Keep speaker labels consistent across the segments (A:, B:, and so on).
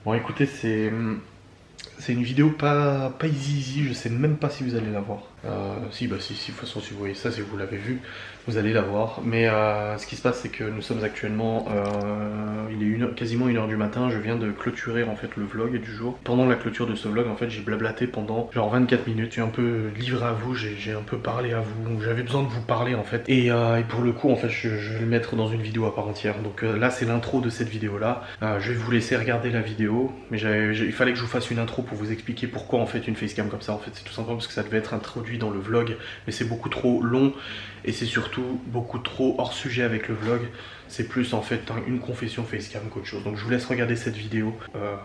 A: Bon, écoutez, c'est une vidéo pas easy, je sais même pas si vous allez la voir. Si, bah si, de toute façon, si vous voyez ça, si vous l'avez vu, vous allez la voir. Mais ce qui se passe, c'est que nous sommes actuellement, il est quasiment 1h du matin, je viens de clôturer en fait le vlog du jour. Pendant la clôture de ce vlog, en fait, j'ai blablaté pendant genre 24 minutes, j'ai un peu livré à vous, j'ai un peu parlé à vous, j'avais besoin de vous parler en fait. Et pour le coup, en fait, je vais le mettre dans une vidéo à part entière. Donc là, c'est l'intro de cette vidéo-là. Je vais vous laisser regarder la vidéo, mais il fallait que je vous fasse une intro pour vous expliquer pourquoi on fait une facecam comme ça. En fait, c'est tout simplement parce que ça devait être introduit dans le vlog, mais c'est beaucoup trop long et c'est surtout beaucoup trop hors sujet avec le vlog. C'est plus en fait une confession facecam qu'autre chose. Donc je vous laisse regarder cette vidéo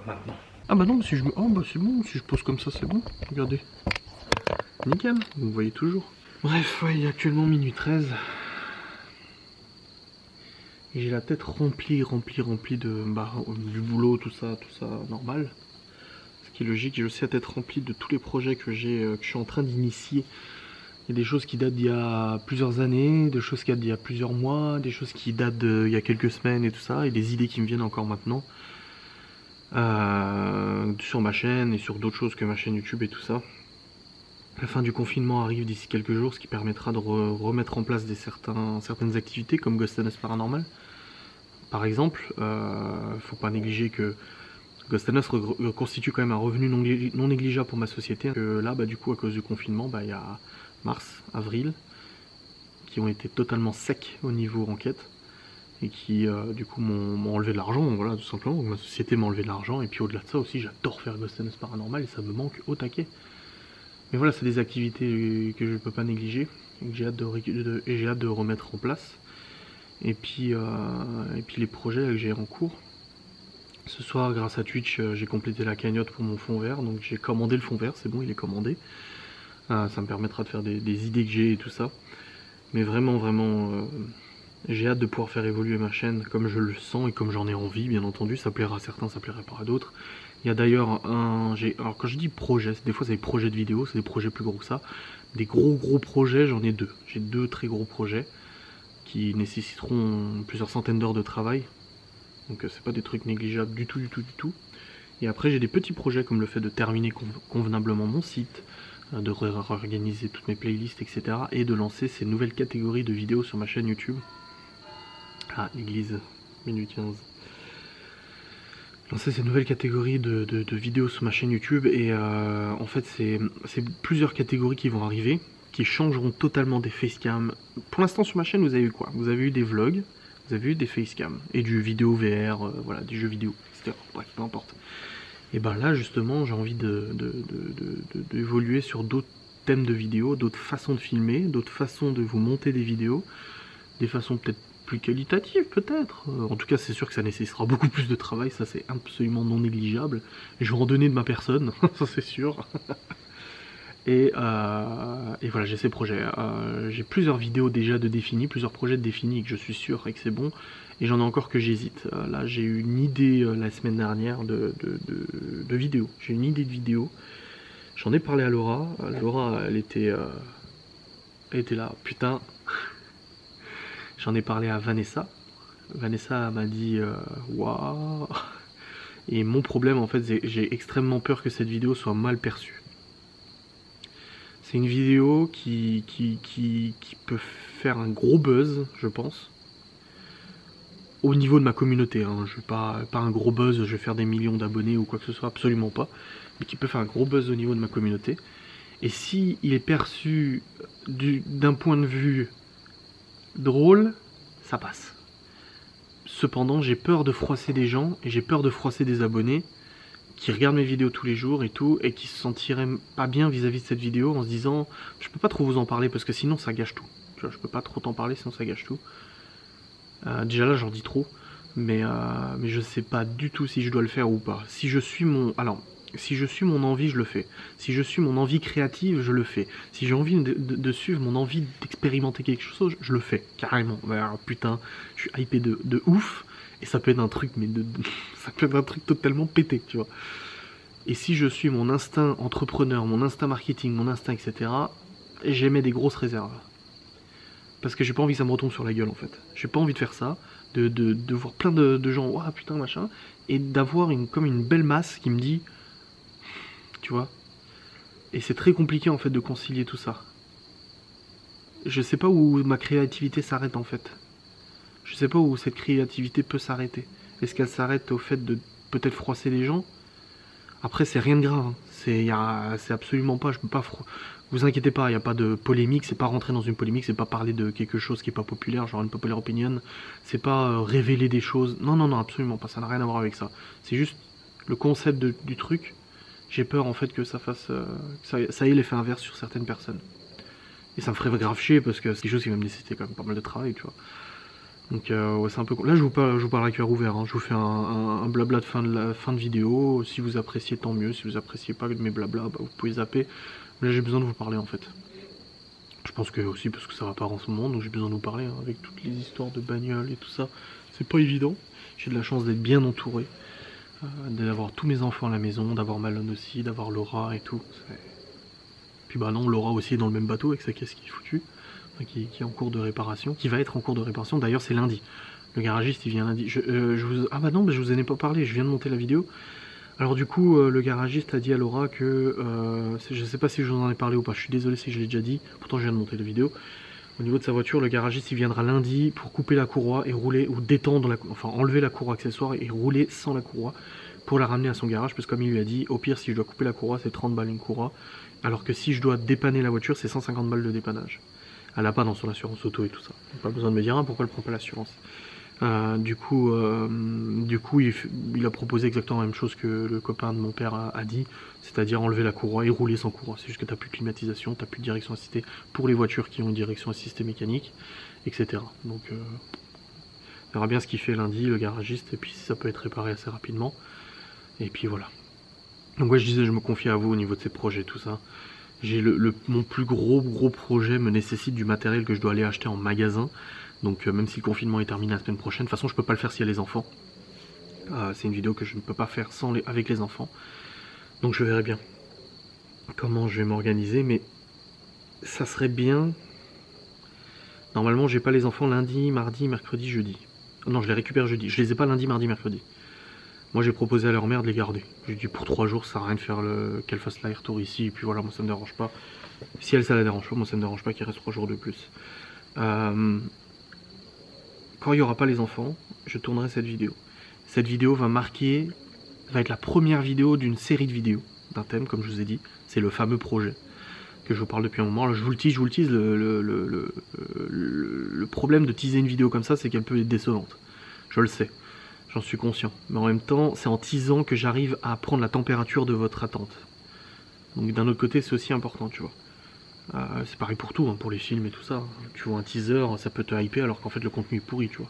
A: maintenant. Ah bah non, si je me... Oh bah c'est bon, si je pose comme ça c'est bon, regardez. Nickel, vous voyez toujours. Bref, ouais, il est actuellement minuit 13. Et j'ai la tête remplie de du boulot, tout ça normal. Ce qui est logique, j'ai aussi la tête remplie de tous les projets que je suis en train d'initier. Il y a des choses qui datent d'il y a plusieurs années, des choses qui datent d'il y a plusieurs mois, des choses qui datent d'il y a quelques semaines et tout ça, et des idées qui me viennent encore maintenant. Sur ma chaîne et sur d'autres choses que ma chaîne YouTube et tout ça. La fin du confinement arrive d'ici quelques jours, ce qui permettra de remettre en place certaines activités comme Ghost and Us Paranormal. Par exemple, faut pas négliger que Ghost and Us constitue quand même un revenu non négligeable pour ma société. Que là, bah, du coup, à cause du confinement, bah, y a mars, avril, qui ont été totalement secs au niveau enquête et qui, du coup, m'ont enlevé de l'argent, voilà, tout simplement. Donc, ma société m'a enlevé de l'argent et puis au-delà de ça aussi, j'adore faire Ghost and Us Paranormal et ça me manque au taquet. Mais voilà, c'est des activités que je ne peux pas négliger et que j'ai hâte de remettre en place. Et puis les projets que j'ai en cours. Ce soir, grâce à Twitch, j'ai complété la cagnotte pour mon fond vert. Donc j'ai commandé le fond vert, c'est bon, il est commandé. Ça me permettra de faire des idées que j'ai et tout ça. Mais vraiment, j'ai hâte de pouvoir faire évoluer ma chaîne comme je le sens et comme j'en ai envie, bien entendu. Ça plaira à certains, ça plairait pas à d'autres. Il y a d'ailleurs alors quand je dis projet, des fois c'est des projets de vidéos, c'est des projets plus gros que ça. Des gros projets, j'en ai deux. J'ai deux très gros projets qui nécessiteront plusieurs centaines d'heures de travail. Donc c'est pas des trucs négligeables du tout. Et après j'ai des petits projets comme le fait de terminer convenablement mon site, de réorganiser toutes mes playlists, etc. Et de lancer ces nouvelles catégories de vidéos sur ma chaîne YouTube. Ah, l'église, minute 15. Lancer ces nouvelles catégories de vidéos sur ma chaîne YouTube et en fait c'est plusieurs catégories qui vont arriver, qui changeront totalement des facecams. Pour l'instant sur ma chaîne vous avez eu quoi? Vous avez eu des vlogs, vous avez eu des facecams et du vidéo VR, voilà, des jeux vidéo, etc. Bref, peu importe. Et ben là justement j'ai envie d'évoluer sur d'autres thèmes de vidéos, d'autres façons de filmer, d'autres façons de vous monter des vidéos, des façons peut-être plus qualitatives peut-être. En tout cas c'est sûr que ça nécessitera beaucoup plus de travail, ça c'est absolument non négligeable. Je vais en donner de ma personne, ça c'est sûr. Et voilà, j'ai ces projets. J'ai plusieurs vidéos déjà de définies, plusieurs projets de définis et que je suis sûr et que c'est bon. Et j'en ai encore que j'hésite. Là, j'ai eu une idée la semaine dernière de vidéo. J'ai une idée de vidéo. J'en ai parlé à Laura. Laura, elle était là. Putain. J'en ai parlé à Vanessa. Vanessa m'a dit waouh. Et mon problème, en fait, j'ai extrêmement peur que cette vidéo soit mal perçue. C'est une vidéo qui peut faire un gros buzz, je pense. Au niveau de ma communauté, hein. Je veux pas un gros buzz, je vais faire des millions d'abonnés ou quoi que ce soit, absolument pas. Mais qui peut faire un gros buzz au niveau de ma communauté. Et si il est perçu d'un point de vue drôle, ça passe. Cependant, j'ai peur de froisser des gens et j'ai peur de froisser des abonnés qui regardent mes vidéos tous les jours et tout, et qui se sentiraient pas bien vis-à-vis de cette vidéo en se disant je peux pas trop vous en parler parce que sinon ça gâche tout. Tu vois, je peux pas trop t'en parler sinon ça gâche tout. Déjà là j'en dis trop, mais je sais pas du tout si je dois le faire ou pas. Si je suis mon envie, je le fais. Si je suis mon envie créative, je le fais. Si j'ai envie de suivre mon envie d'expérimenter quelque chose, je le fais, carrément. Putain, je suis hypé de ouf, et ça peut être un truc, mais ça peut être un truc totalement pété, tu vois. Et si je suis mon instinct entrepreneur, mon instinct marketing, mon instinct, etc., j'émets des grosses réserves. Parce que j'ai pas envie que ça me retombe sur la gueule, en fait. J'ai pas envie de faire ça, de voir plein de gens, ouah putain machin, et d'avoir comme une belle masse qui me dit, tu vois. Et c'est très compliqué en fait de concilier tout ça. Je sais pas où ma créativité s'arrête en fait. Je sais pas où cette créativité peut s'arrêter. Est-ce qu'elle s'arrête au fait de peut-être froisser les gens? Après, c'est rien de grave. Hein. C'est absolument pas. Je peux pas. Vous inquiétez pas, il n'y a pas de polémique. C'est pas rentrer dans une polémique. C'est pas parler de quelque chose qui est pas populaire, genre une populaire opinion. C'est pas révéler des choses. Non, non, non, absolument pas. Ça n'a rien à voir avec ça. C'est juste le concept du truc. J'ai peur en fait que ça fasse. Ça ait l'effet inverse sur certaines personnes. Et ça me ferait grave chier parce que c'est quelque chose qui va me nécessiter quand même pas mal de travail, tu vois. Donc ouais, c'est un peu... Là, je vous parle à cœur ouvert, hein. Je vous fais un blabla de fin de vidéo. Si vous appréciez, tant mieux. Si vous appréciez pas mes blabla, bah, vous pouvez zapper. Mais là, j'ai besoin de vous parler, en fait. Je pense que aussi parce que ça va pas en ce moment, donc j'ai besoin de vous parler, hein, avec toutes les histoires de bagnoles et tout ça. C'est pas évident. J'ai de la chance d'être bien entouré, d'avoir tous mes enfants à la maison, d'avoir Malone aussi, d'avoir Laura et tout. Puis bah non, Laura aussi est dans le même bateau avec sa caisse qui est foutue. Qui est en cours de réparation, qui va être en cours de réparation, d'ailleurs c'est lundi. Le garagiste il vient lundi. Ah bah non, je vous en ai pas parlé, je viens de monter la vidéo. Alors du coup, le garagiste a dit à Laura que, je sais pas si je vous en ai parlé ou pas, je suis désolé si je l'ai déjà dit, pourtant je viens de monter la vidéo. Au niveau de sa voiture, le garagiste il viendra lundi pour couper la courroie et rouler, ou détendre, enfin enlever la courroie accessoire et rouler sans la courroie pour la ramener à son garage, parce que comme il lui a dit, au pire si je dois couper la courroie c'est 30 balles une courroie, alors que si je dois dépanner la voiture c'est 150 balles de dépannage. Elle n'a pas dans son assurance auto et tout ça. Pas besoin de me dire pourquoi elle prend pas l'assurance. Du coup, il a proposé exactement la même chose que le copain de mon père a dit, c'est-à-dire enlever la courroie et rouler sans courroie. C'est juste que tu n'as plus de climatisation, tu n'as plus de direction assistée pour les voitures qui ont une direction assistée mécanique, etc. Donc, on verra bien ce qu'il fait lundi, le garagiste, et puis si ça peut être réparé assez rapidement. Et puis voilà. Donc ouais, je disais, je me confie à vous au niveau de ces projets, tout ça. Mon plus gros projet me nécessite du matériel que je dois aller acheter en magasin. Donc même si le confinement est terminé la semaine prochaine, de toute façon je peux pas le faire s'il y a les enfants. C'est une vidéo que je ne peux pas faire avec les enfants. Donc je verrai bien comment je vais m'organiser, mais ça serait bien. Normalement j'ai pas les enfants lundi, mardi, mercredi, jeudi. Non, je les récupère jeudi. Je les ai pas lundi, mardi, mercredi. Moi j'ai proposé à leur mère de les garder. J'ai dit pour 3 jours ça sert à rien de faire qu'elle fasse l'aller-retour ici, et puis voilà, moi ça me dérange pas. Si elle ça la dérange pas, moi ça me dérange pas qu'il reste 3 jours de plus. Quand il n'y aura pas les enfants, je tournerai cette vidéo. Cette vidéo va être la première vidéo d'une série de vidéos, d'un thème comme je vous ai dit, c'est le fameux projet que je vous parle depuis un moment. Alors, je vous le tease, le problème de teaser une vidéo comme ça, c'est qu'elle peut être décevante. Je le sais. J'en suis conscient. Mais en même temps, c'est en teasant que j'arrive à prendre la température de votre attente. Donc d'un autre côté, c'est aussi important, tu vois. C'est pareil pour tout, hein, pour les films et tout ça. Tu vois un teaser, ça peut te hyper alors qu'en fait le contenu est pourri, tu vois.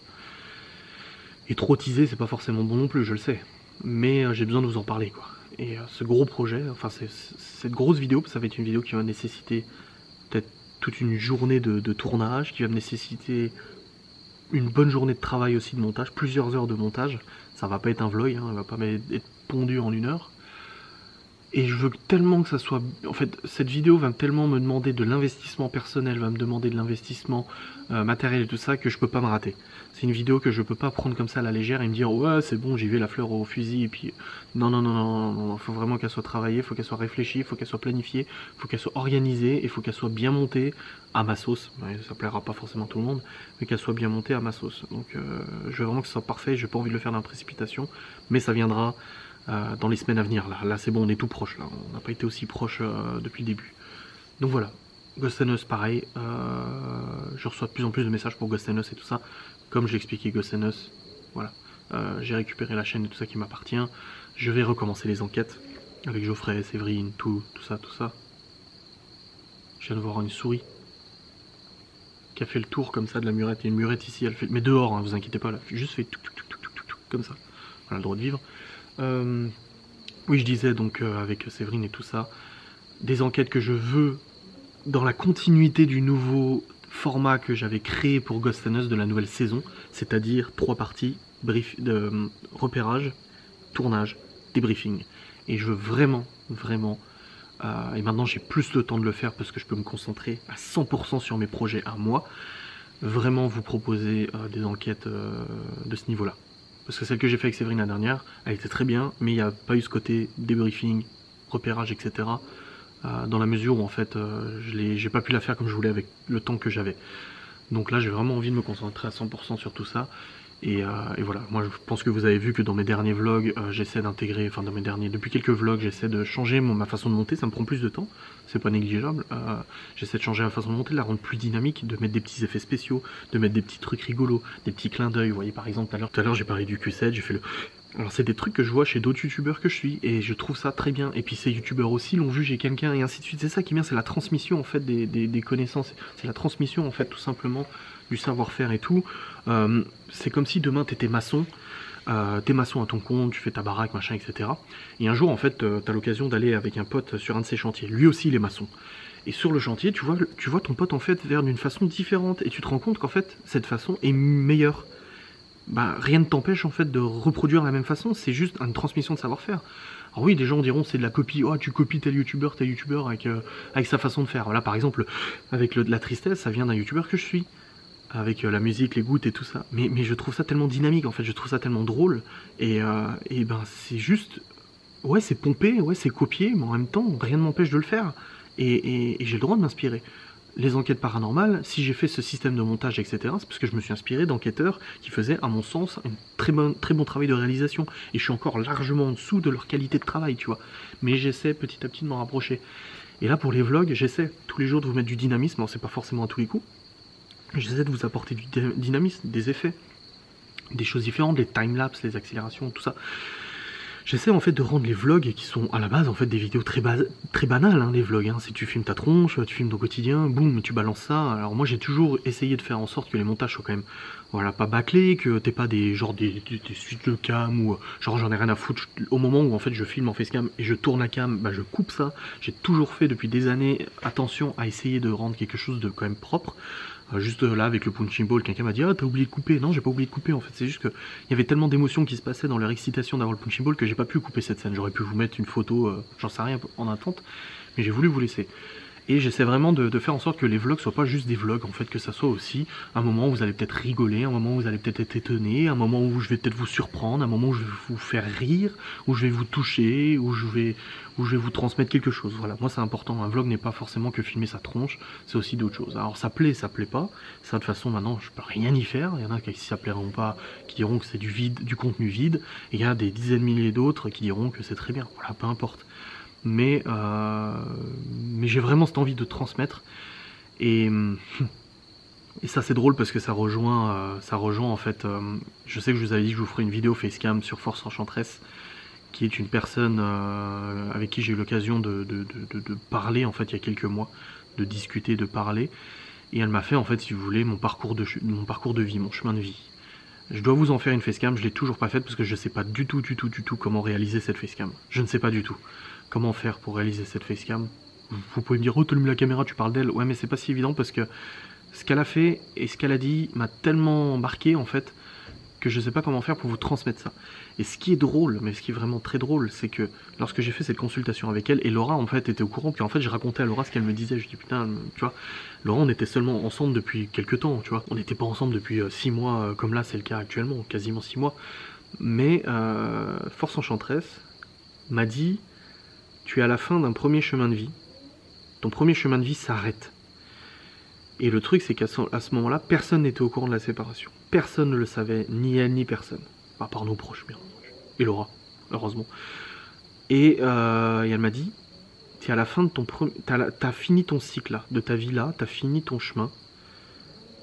A: Et trop teaser, c'est pas forcément bon non plus, je le sais. Mais j'ai besoin de vous en parler, quoi. Et ce gros projet, enfin cette grosse vidéo, ça va être une vidéo qui va nécessiter peut-être toute une journée de tournage, qui va me nécessiter une bonne journée de travail aussi de montage, plusieurs heures de montage. Ça va pas être un vlog, hein, elle va pas être pondue en 1 heure. Et je veux tellement que ça soit... En fait, cette vidéo va tellement me demander de l'investissement personnel, va me demander de l'investissement matériel et tout ça, que je peux pas me rater. C'est une vidéo que je peux pas prendre comme ça à la légère et me dire « Ouais, c'est bon, j'y vais la fleur au fusil. » Et puis, non, non, non, non, non, non, faut vraiment qu'elle soit travaillée, faut qu'elle soit réfléchie, faut qu'elle soit planifiée, faut qu'elle soit organisée et faut qu'elle soit bien montée à ma sauce. Ouais, ça plaira pas forcément à tout le monde, mais qu'elle soit bien montée à ma sauce. Donc, je veux vraiment que ce soit parfait, j'ai pas envie de le faire dans la précipitation, mais ça viendra... dans les semaines à venir. Là c'est bon, on est tout proche, là. On n'a pas été aussi proche depuis le début. Donc voilà, Ghost Us pareil, je reçois de plus en plus de messages pour Ghost Us et tout ça. Comme je l'ai expliqué, Ghost Us, voilà. J'ai récupéré la chaîne et tout ça qui m'appartient. Je vais recommencer les enquêtes avec Geoffrey, Séverine, tout ça, tout ça. Je viens de voir une souris qui a fait le tour comme ça de la murette. Il y a une murette ici, elle fait... mais dehors, hein, vous inquiétez pas, elle a juste fait tout, comme ça. On a le droit de vivre. Oui, je disais donc avec Séverine et tout ça, des enquêtes que je veux dans la continuité du nouveau format que j'avais créé pour Ghost Us de la nouvelle saison, c'est-à-dire 3 parties, repérage, tournage, débriefing. Et je veux vraiment, et maintenant j'ai plus le temps de le faire parce que je peux me concentrer à 100% sur mes projets à moi, vraiment vous proposer des enquêtes de ce niveau-là. Parce que celle que j'ai fait avec Séverine la dernière, elle était très bien, mais il n'y a pas eu ce côté débriefing, repérage, etc. Dans la mesure où en fait j'ai pas pu la faire comme je voulais avec le temps que j'avais. Donc là j'ai vraiment envie de me concentrer à 100% sur tout ça. Et voilà, moi je pense que vous avez vu que dans mes derniers vlogs, j'essaie d'intégrer, enfin dans mes derniers, depuis quelques vlogs, j'essaie de changer ma façon de monter, ça me prend plus de temps, c'est pas négligeable. J'essaie de changer ma façon de monter, de la rendre plus dynamique, de mettre des petits effets spéciaux, de mettre des petits trucs rigolos, des petits clins d'œil. Vous voyez par exemple tout à l'heure j'ai parlé du Q7, j'ai fait le... Alors c'est des trucs que je vois chez d'autres youtubeurs que je suis, et je trouve ça très bien. Et puis ces youtubeurs aussi l'ont vu chez quelqu'un, et ainsi de suite. C'est ça qui est bien, c'est la transmission en fait des connaissances, c'est la transmission en fait tout simplement du savoir-faire et tout. C'est comme si demain t'étais maçon, t'es maçon à ton compte, tu fais ta baraque, machin, etc. Et un jour, en fait, t'as l'occasion d'aller avec un pote sur un de ses chantiers. Lui aussi, il est maçon. Et sur le chantier, tu vois ton pote, en fait, faire d'une façon différente. Et tu te rends compte qu'en fait, cette façon est meilleure. Bah, rien ne t'empêche, en fait, de reproduire la même façon. C'est juste une transmission de savoir-faire. Alors oui, des gens diront c'est de la copie. Oh, tu copies tel youtubeur avec sa façon de faire. Voilà, par exemple, avec la tristesse, ça vient d'un youtubeur que je suis. Avec la musique, les gouttes et tout ça. Mais je trouve ça tellement dynamique, en fait, je trouve ça tellement drôle. Et ben, c'est juste... Ouais, c'est pompé, ouais, c'est copié, mais en même temps, rien ne m'empêche de le faire. Et j'ai le droit de m'inspirer. Les enquêtes paranormales, si j'ai fait ce système de montage, etc., c'est parce que je me suis inspiré d'enquêteurs qui faisaient, à mon sens, un très bon travail de réalisation. Et je suis encore largement en dessous de leur qualité de travail, tu vois. Mais j'essaie petit à petit de m'en rapprocher. Et là, pour les vlogs, j'essaie tous les jours de vous mettre du dynamisme. Alors, c'est pas forcément à tous les coups. J'essaie de vous apporter du dynamisme, des effets, des choses différentes, les timelapses, les accélérations, tout ça. J'essaie en fait de rendre les vlogs qui sont à la base en fait des vidéos très banales, hein, les vlogs. Hein. Si tu filmes ta tronche, tu filmes ton quotidien, boum, tu balances ça. Alors moi j'ai toujours essayé de faire en sorte que les montages soient quand même, voilà, pas bâclés, que t'aies pas des suites de cam ou genre j'en ai rien à foutre. Au moment où en fait je filme en facecam et je tourne la cam, bah je coupe ça. J'ai toujours fait depuis des années attention à essayer de rendre quelque chose de quand même propre. Juste là avec le punching ball, quelqu'un m'a dit ah t'as oublié de couper. Non, j'ai pas oublié de couper en fait, c'est juste que il y avait tellement d'émotions qui se passaient dans leur excitation d'avoir le punching ball que j'ai pas pu couper cette scène. J'aurais pu vous mettre une photo, j'en sais rien, en attente, mais j'ai voulu vous laisser. Et j'essaie vraiment de faire en sorte que les vlogs soient pas juste des vlogs, en fait, que ça soit aussi un moment où vous allez peut-être rigoler, un moment où vous allez peut-être être étonné, un moment où je vais peut-être vous surprendre, un moment où je vais vous faire rire, où je vais vous toucher, où je vais vous transmettre quelque chose. Voilà, moi c'est important, un vlog n'est pas forcément que filmer sa tronche, c'est aussi d'autres choses. Alors ça plaît pas, ça de toute façon maintenant je peux rien y faire, il y en a qui si ça plairont pas, qui diront que c'est du vide, du contenu vide, et il y a des dizaines de milliers d'autres qui diront que c'est très bien, voilà, peu importe. Mais j'ai vraiment cette envie de transmettre et ça c'est drôle parce que ça rejoint en fait je sais que je vous avais dit que je vous ferai une vidéo facecam sur Force Enchantress qui est une personne avec qui j'ai eu l'occasion de parler en fait il y a quelques mois, de discuter, de parler, et elle m'a fait en fait si vous voulez mon parcours de vie, mon chemin de vie. Je dois vous en faire une facecam, je l'ai toujours pas faite parce que je sais pas du tout comment réaliser cette facecam. Je ne sais pas du tout comment faire pour réaliser cette facecam. Vous pouvez me dire, oh t'allumes la caméra, tu parles d'elle. Ouais mais c'est pas si évident parce que ce qu'elle a fait et ce qu'elle a dit m'a tellement embarqué en fait que je sais pas comment faire pour vous transmettre ça. Et ce qui est drôle, mais ce qui est vraiment très drôle, c'est que lorsque j'ai fait cette consultation avec elle, et Laura en fait était au courant, puis en fait j'ai raconté à Laura ce qu'elle me disait, je dis putain, tu vois, Laura on était seulement ensemble depuis quelques temps, tu vois, on n'était pas ensemble depuis 6 mois, comme là c'est le cas actuellement, quasiment 6 mois, mais Force Enchantress m'a dit, tu es à la fin d'un premier chemin de vie, ton premier chemin de vie s'arrête. Et le truc, c'est qu'à ce moment-là, personne n'était au courant de la séparation. Personne ne le savait, ni elle, ni personne. À part nos proches, bien entendu. Et Laura, heureusement. Et elle m'a dit, t'es à la fin de ton premier... T'as fini ton cycle, là, de ta vie, là, t'as fini ton chemin.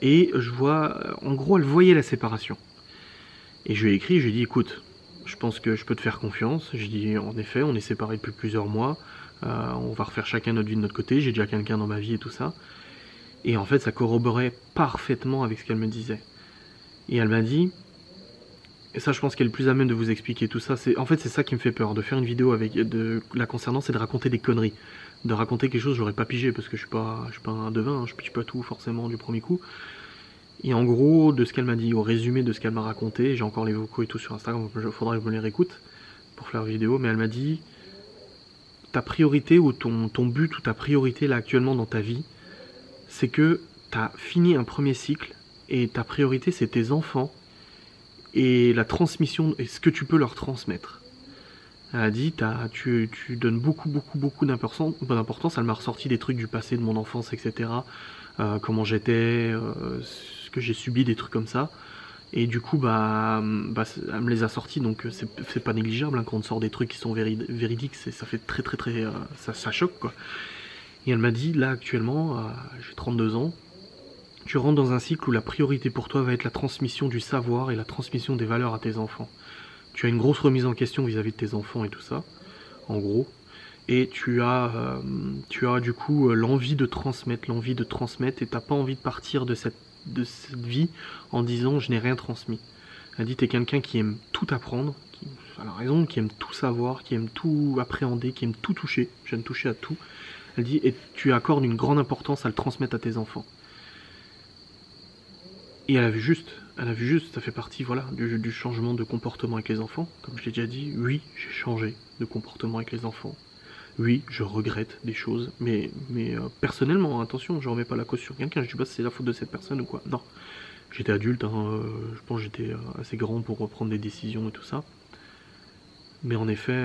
A: Et je vois... En gros, elle voyait la séparation. Et je lui ai écrit, je lui ai dit, écoute, je pense que je peux te faire confiance. J'ai dit, en effet, on est séparés depuis plusieurs mois. On va refaire chacun notre vie de notre côté. J'ai déjà quelqu'un dans ma vie et tout ça. Et en fait, ça corroborait parfaitement avec ce qu'elle me disait. Et elle m'a dit, et ça je pense qu'elle est plus à même de vous expliquer tout ça, en fait c'est ça qui me fait peur, de faire une vidéo la concernant, c'est de raconter des conneries. De raconter quelque chose que j'aurais pas pigé, parce que je suis pas un devin, hein, je pige pas tout forcément du premier coup. Et en gros, de ce qu'elle m'a dit, au résumé de ce qu'elle m'a raconté, j'ai encore les vocaux et tout sur Instagram, il faudra que je me les réécoute pour faire la vidéo, mais elle m'a dit, ta priorité ou ton but ou ta priorité là actuellement dans ta vie, c'est que tu as fini un premier cycle et ta priorité c'est tes enfants et la transmission et ce que tu peux leur transmettre. Elle a dit, tu donnes beaucoup d'importance. Elle m'a ressorti des trucs du passé, de mon enfance, etc. Comment j'étais, ce que j'ai subi, des trucs comme ça. Et du coup, elle me les a sortis, donc c'est pas négligeable hein, quand on sort des trucs qui sont véridiques, ça fait très, ça choque quoi. Et elle m'a dit, là actuellement, j'ai 32 ans, tu rentres dans un cycle où la priorité pour toi va être la transmission du savoir et la transmission des valeurs à tes enfants. Tu as une grosse remise en question vis-à-vis de tes enfants et tout ça, en gros. Et tu as du coup l'envie de transmettre, et t'as pas envie de partir de cette vie en disant je n'ai rien transmis. Elle dit t'es quelqu'un qui aime tout apprendre, elle a raison, qui aime tout savoir, qui aime tout appréhender, qui aime tout toucher, j'aime toucher à tout. Elle dit et tu accordes une grande importance à le transmettre à tes enfants. Et elle a vu juste, ça fait partie voilà, du changement de comportement avec les enfants. Comme je l'ai déjà dit, oui, j'ai changé de comportement avec les enfants. Oui, je regrette des choses, mais personnellement, attention, je remets pas la cause sur quelqu'un, je dis pas si c'est la faute de cette personne ou quoi. Non, j'étais adulte, hein, je pense que j'étais assez grand pour prendre des décisions et tout ça. Mais en effet,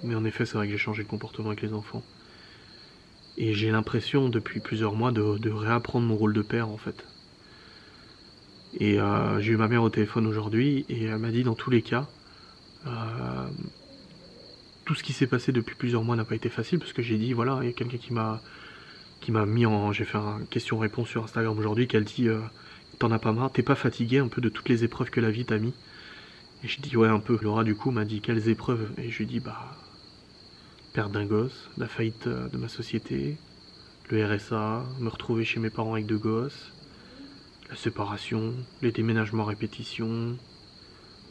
A: c'est vrai que j'ai changé de comportement avec les enfants. Et j'ai l'impression depuis plusieurs mois de réapprendre mon rôle de père en fait. Et j'ai eu ma mère au téléphone aujourd'hui et elle m'a dit dans tous les cas, tout ce qui s'est passé depuis plusieurs mois n'a pas été facile parce que j'ai dit voilà, il y a quelqu'un qui m'a mis en... J'ai fait un question-réponse sur Instagram aujourd'hui qu'elle dit t'en as pas marre, t'es pas fatigué un peu de toutes les épreuves que la vie t'a mis? Et j'ai dit ouais un peu. Laura du coup m'a dit quelles épreuves? Et je lui ai dit perdre d'un gosse, la faillite de ma société, le RSA, me retrouver chez mes parents avec 2 gosses, la séparation, les déménagements à répétition,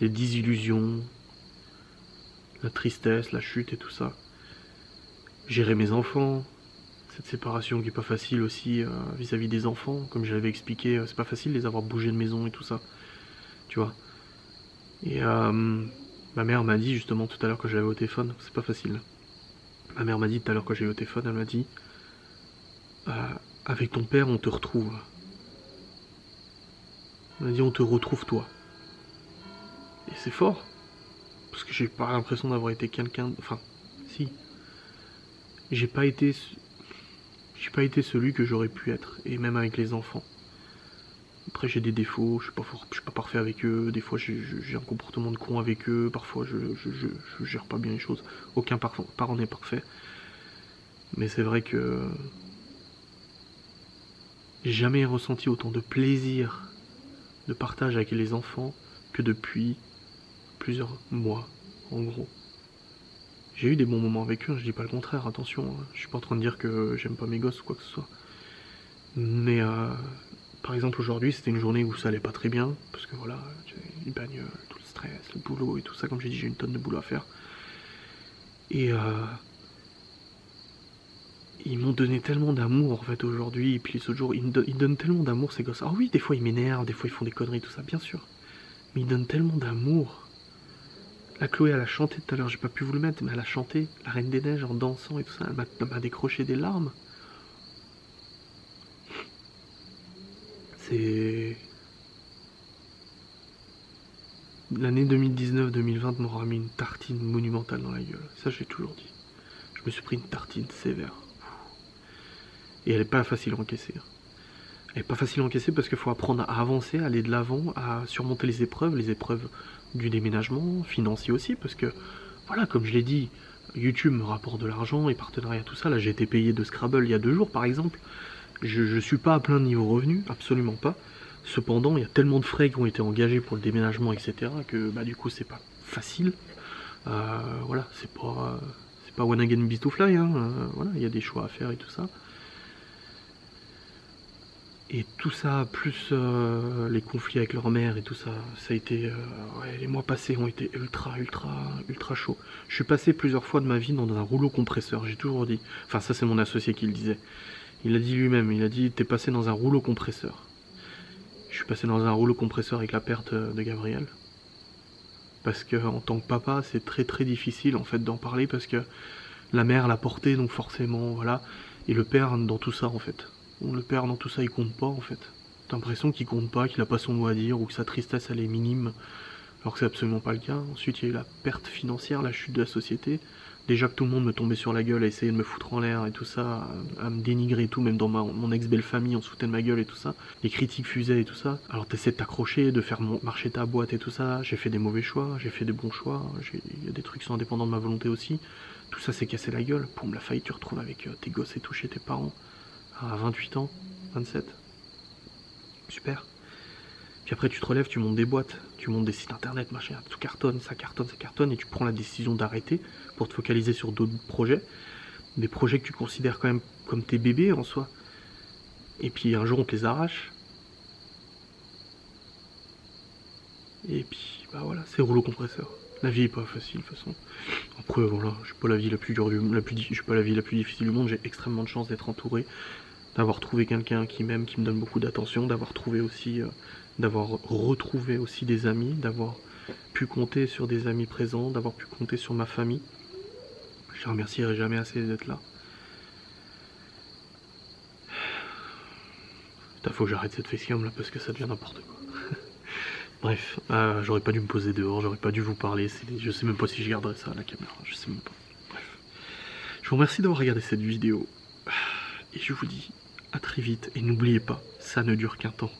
A: les désillusions, la tristesse, la chute et tout ça. Gérer mes enfants, cette séparation qui est pas facile aussi vis-à-vis des enfants, comme je l'avais expliqué, c'est pas facile de les avoir bougés de maison et tout ça, tu vois. Et ma mère m'a dit justement tout à l'heure quand je l'avais au téléphone, c'est pas facile. Ma mère m'a dit tout à l'heure quand j'ai eu au téléphone, elle m'a dit avec ton père on te retrouve. Elle m'a dit on te retrouve toi. Et c'est fort, parce que j'ai pas l'impression d'avoir été quelqu'un... Enfin, si. J'ai pas été celui que j'aurais pu être, et même avec les enfants. Après j'ai des défauts, je suis pas parfait avec eux, des fois j'ai un comportement de con avec eux, parfois je gère pas bien les choses. Aucun parent n'est parfait. Mais c'est vrai que j'ai jamais ressenti autant de plaisir de partage avec les enfants que depuis plusieurs mois, en gros. J'ai eu des bons moments avec eux, je dis pas le contraire, attention, hein. Je suis pas en train de dire que j'aime pas mes gosses ou quoi que ce soit. Mais par exemple aujourd'hui c'était une journée où ça allait pas très bien, parce que voilà, les bagnoles, tout le stress, le boulot et tout ça, comme j'ai dit j'ai une tonne de boulot à faire. Et ils m'ont donné tellement d'amour en fait aujourd'hui, et puis les autres jours, ils donnent tellement d'amour ces gosses. Ah oui, des fois ils m'énervent, des fois ils font des conneries, tout ça, bien sûr. Mais ils donnent tellement d'amour. La Chloé elle a chanté tout à l'heure, j'ai pas pu vous le mettre, mais elle a chanté La Reine des Neiges en dansant et tout ça, elle m'a décroché des larmes. C'est... L'année 2019-2020 m'aura mis une tartine monumentale dans la gueule, ça j'ai toujours dit. Je me suis pris une tartine sévère. Et elle est pas facile à encaisser. Elle est pas facile à encaisser parce qu'il faut apprendre à avancer, à aller de l'avant, à surmonter les épreuves du déménagement, financier aussi, parce que, voilà, comme je l'ai dit, YouTube me rapporte de l'argent et partenariat, tout ça. Là, j'ai été payé de Scrabble il y a 2 jours, par exemple. Je suis pas à plein niveau revenu, absolument pas. Cependant, il y a tellement de frais qui ont été engagés pour le déménagement, etc., que du coup, c'est pas facile. Voilà, c'est pas one again beast to fly, hein. Voilà, il y a des choix à faire et tout ça. Et tout ça, plus les conflits avec leur mère et tout ça, ça a été... ouais, les mois passés ont été ultra chauds. Je suis passé plusieurs fois de ma vie dans un rouleau compresseur, j'ai toujours dit. Enfin, ça c'est mon associé qui le disait. Il a dit lui-même, il a dit t'es passé dans un rouleau compresseur. Je suis passé dans un rouleau compresseur avec la perte de Gabriel. Parce que en tant que papa, c'est très difficile en fait d'en parler parce que la mère l'a porté, donc forcément, voilà. Et le père dans tout ça en fait. Le père dans tout ça, il compte pas en fait. T'as l'impression qu'il compte pas, qu'il a pas son mot à dire, ou que sa tristesse elle est minime, alors que c'est absolument pas le cas. Ensuite, il y a eu la perte financière, la chute de la société. Déjà que tout le monde me tombait sur la gueule à essayer de me foutre en l'air et tout ça, à me dénigrer et tout, même dans mon ex-belle famille, on se foutait de ma gueule et tout ça. Les critiques fusaient et tout ça. Alors t'essaies de t'accrocher, de faire marcher ta boîte et tout ça. J'ai fait des mauvais choix, j'ai fait des bons choix. Il y a des trucs qui sont indépendants de ma volonté aussi. Tout ça s'est cassé la gueule. Poum, la faillite, tu retrouves avec tes gosses et tout chez tes parents. À 28 ans, 27. Super. Puis après, tu te relèves, tu montes des boîtes, tu montes des sites internet, machin, tout cartonne, ça cartonne, ça cartonne, et tu prends la décision d'arrêter pour te focaliser sur d'autres projets. Des projets que tu considères quand même comme tes bébés en soi. Et puis un jour, on te les arrache. Et puis, bah voilà, c'est rouleau compresseur. La vie est pas facile, de toute façon. Après, voilà, j'ai pas la vie la plus dure j'ai pas la vie la plus difficile du monde, j'ai extrêmement de chance d'être entouré, d'avoir trouvé quelqu'un qui m'aime, qui me donne beaucoup d'attention, d'avoir trouvé aussi, d'avoir retrouvé aussi des amis, d'avoir pu compter sur des amis présents, d'avoir pu compter sur ma famille. Je ne remercierai jamais assez d'être là. Putain, faut que j'arrête cette facecam là parce que ça devient n'importe quoi. Bref, j'aurais pas dû me poser dehors, j'aurais pas dû vous parler, je sais même pas si je garderai ça à la caméra, je sais même pas. Bref. Je vous remercie d'avoir regardé cette vidéo. Et je vous dis à très vite, et n'oubliez pas, ça ne dure qu'un temps.